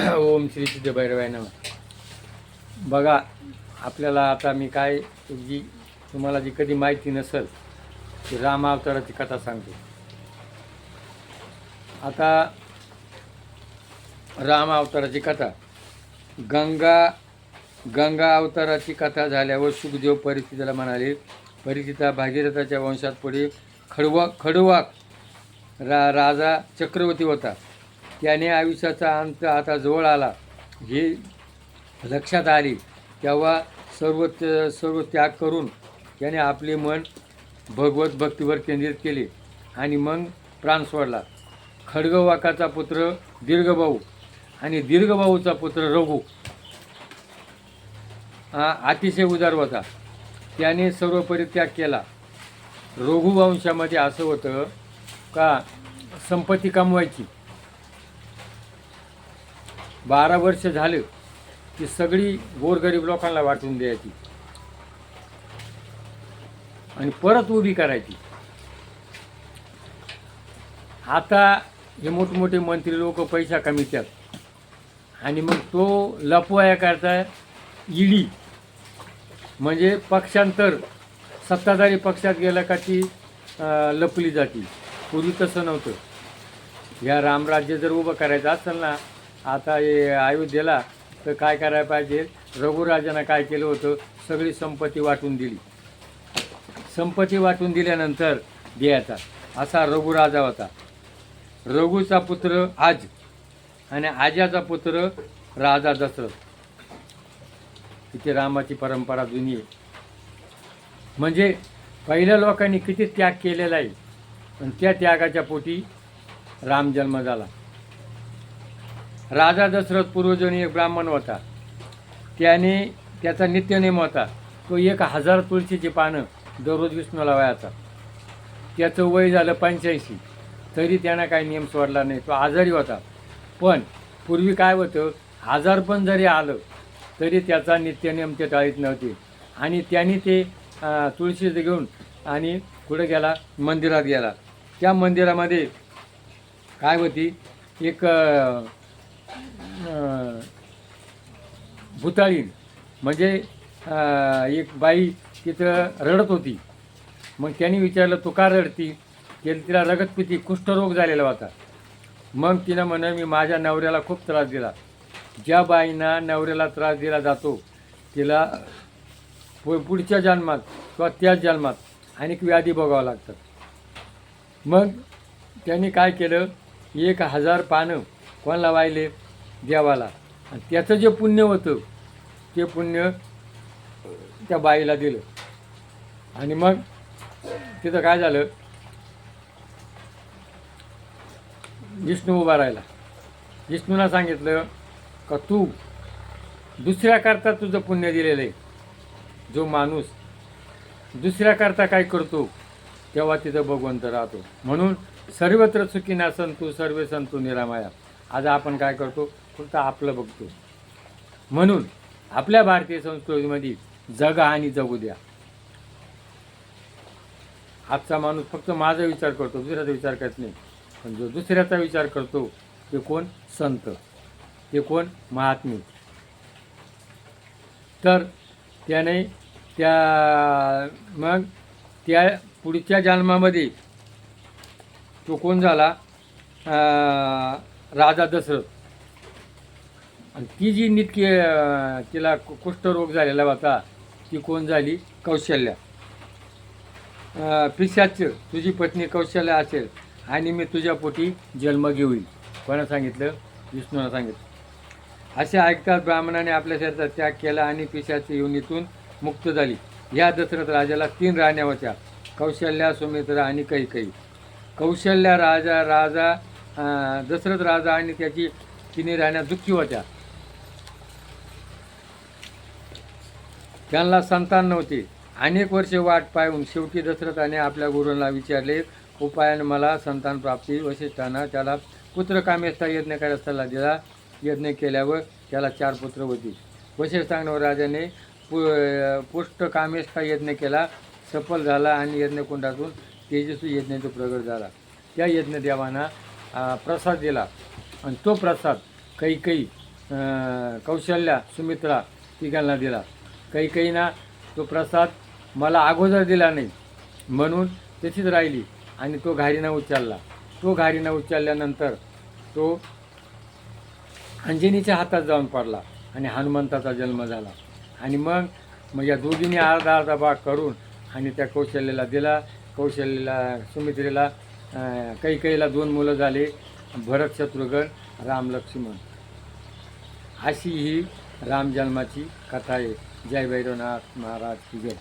ओम श्री सिद्ध भैरवाय नमः. बघा, आपल्याला आता मी काय जी तुम्हाला जी कधी माहिती नसेल ती राम अवताराची कथा सांगतो. आता राम अवताराची कथा, गंगा अवताराची कथा झाल्यावर सुखदेव परिस्थितीला म्हणाले, परिस्थिता भागीरथाच्या वंशात पुढे खडवाक राजा चक्रवर्ती होता. त्याने आयुष्याचा अंत आता जवळ आला हे लक्षात आले तेव्हा सर्व त्याग करून त्याने आपले मन भगवत भक्तीवर केंद्रित केले आणि मग प्राण सोडला. खडगवाकाचा पुत्र दीर्घभाऊ आणि दीर्घभाऊचा पुत्र रघु हा अतिशय उदार होता. त्याने सर्व परित्याग केला. रघुवंशामध्ये असं होतं का संपत्ती कमवायची, 12 वर्ष झालं की सगळी गोरगरीब लोकांना वाटून द्यायची आणि परत उभी करायची. आता हे मोठमोठे मंत्री लोक पैसा कमीतात आणि मग तो लपवाया करता ईडी म्हणजे पक्षांतर, सत्ताधारी पक्षात गेला का ती लपली जाती. पूर्वी तसं नव्हतं. या रामराज्य जर उभं करायचं असेल ना आता हे अयोध्येला, तर काय करायला पाहिजे, रघुराजानं काय केलं होतं, सगळी संपत्ती वाटून दिली. संपत्ती वाटून दिल्यानंतर द्यायचा असा रघुराजा होता. रघुचा पुत्र आज आणि आजाचा पुत्र राजा दशरथ. तिथे रामाची परंपरा जुनी आहे. म्हणजे पहिल्या लोकांनी किती त्याग केलेला आहे आणि त्या त्यागाच्या पोटी राम जन्म झाला. राजा दशरथ पूर्वजनी एक ब्राह्मण होता. त्याचा नित्यनेम होता, तो 1000 तुळशीची पानं दररोज विष्णूला वायाचा. त्याचं वय झालं 85, तरी त्यानं काही नियम सोडला नाही. तो आजारी होता. पण पूर्वी काय होतं, आजारपण जरी आलं तरी त्याचा नित्यनेम ते टाळीत नव्हते. आणि त्यांनी ते तुळशीचं घेऊन आणि कुठं गेला, मंदिरात गेला. त्या मंदिरामध्ये काय होती, एक भुताळीण म्हणजे एक बाई तिथं रडत होती. मग त्यांनी विचारलं, तू का रडती? तिला रगतपित्ती कुष्ठरोग झालेला होता. मग तिनं म्हणे, मी माझ्या नवऱ्याला खूप त्रास दिला. ज्या बाईंना नवऱ्याला त्रास दिला जातो तिला पुढच्या जन्मात किंवा त्याच जन्मात अनेक व्याधी भोगावं लागतात. मग त्यांनी काय केलं, 1000 पानं कोणाला वाहिले, देवाला. आणि त्याचं जे पुण्य होतं ते पुण्य त्या बाईला दिलं. आणि मग तिथं काय झालं, विष्णू उभा राहिला. विष्णूला सांगितलं का तू दुसऱ्याकरता तुझं पुण्य दिलेलं आहे. जो माणूस दुसऱ्याकरता काय करतो तेव्हा तिथं भगवंत राहतो. म्हणून सर्वत्र सुखी संतू सर्वे संतू निरामया. आज आपण काय करतो, फक्त आपलं बघतो. म्हणून आपल्या भारतीय संस्कृतीमध्ये जगा आणि जगू द्या. आजचा माणूस फक्त माझा विचार करतो, दुसऱ्याचा विचार करत नाही. पण जो दुसऱ्याचा विचार करतो ते कोण, संत, ते कोण, महात्मे. तर त्याने मग त्या पुढच्या जन्मामध्ये तो कोण झाला, राजा दशरथ. आणि ती जी तिला कुष्ठरोग झालेला होता ती कोण झाली, कौशल्या. पिशाच तुझी पत्नी कौशल्या असेल आणि मी तुझ्या पोटी जन्म घेईल. कोणा सांगितलं, विष्णूला सांगितलं. असे ऐकतात ब्राह्मणाने आपल्या शरीराचा त्याग केला आणि पिशाची योनीतून मुक्त झाली. या दशरथ राजाला 3 राण्या होत्या, कौशल्या, सुमित्रा आणि कैकेयी. कौशल्या दशरथ राजा आणि त्याची 3 राण्या दुःखी होत्या. त्यांना संतान नव्हते. अनेक वर्षे वाट पाहून शेवटी दशरथाने आपल्या गुरूंना विचारले, उपायाने मला संतान प्राप्ती. वशिष्ठांना त्याला पुत्रकामेष्टा यज्ञ करायला सल्ला दिला. यज्ञ केल्यावर त्याला 4 पुत्र होती. वशिष्ठांवर राजाने पुष्टकामेष्टा यज्ञ केला, सफल झाला आणि यज्ञकुंडातून तेजस्वी यज्ञाचा प्रगट झाला. त्या यज्ञदेवांना प्रसाद दिला आणि तो प्रसाद कैकेयी कौशल्या सुमित्रा तिघांना दिला. कैकेयीना तो प्रसाद मला अगोदर दिला नाही म्हणून तशीच राहिली आणि तो घारीनं उचलला. तो घारीनं उचलल्यानंतर तो अंजनीच्या हातात जाऊन पडला आणि हनुमंताचा जन्म झाला. आणि मग या दोघींनी अर्धा अर्धा भाग करून आणि त्या कौशल्याला दिला. कौशल्याला सुमित्रेला कैकेयीला 2 मुलं झाले, भरत शत्रुघ्न राम लक्ष्मण. अशी ही राम जन्माची कथा आहे. जय भैरवनाथ महाराज की जय.